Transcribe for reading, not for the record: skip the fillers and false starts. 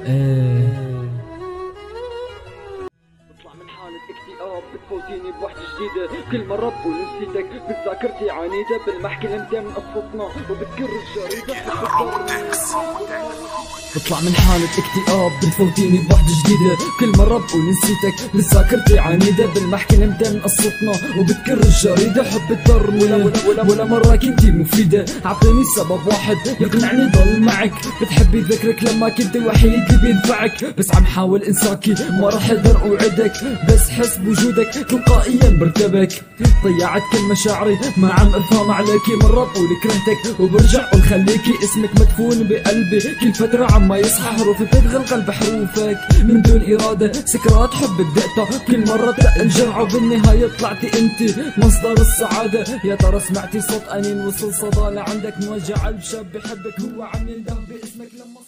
بطلع من حالة اكتئاب بتفوتيني بوحدة جديدة، كل مرة بقول نسيتك بذاكرتي عنيدة، بالمحكي لمتين من قصتنا وبتكر الجريدة. بطلع من حالة اكتئاب بتفوتيني بوحدة جديدة، كل مرة بقول نسيتك بذاكرتي عنيدة، بالمحكي لمتين من قصتنا وبتكر الجريدة. حب تضرني ولا مرة كنتي مفيدة، عطيني سبب واحد يقنعني ضل معك، بتحبي ذكرك لما كنت الوحيد اللي بينفعك، بس عم حاول انساكي ما راح اقدر اوعدك، بس حس بوجودك تلقائيا برتبك. ضيعت كل مشاعري ما عم افهم عليكي، مرة بقول كرهتك وبرجع اقول خليكي، اسمك مدفون بقلبي كل فترة عم يصحى، حروفي بتدخل قلب حروفك من دون ارادة، سكرات حبك دقتها كل مرة تقل جرعة، وبالنهاية طلعتي انت مصدر السعادة. يا ترى سمعتي صوت انين وصل صدى لعندك، موجع قلب شاب بحبك هو عم ينده باسمك لما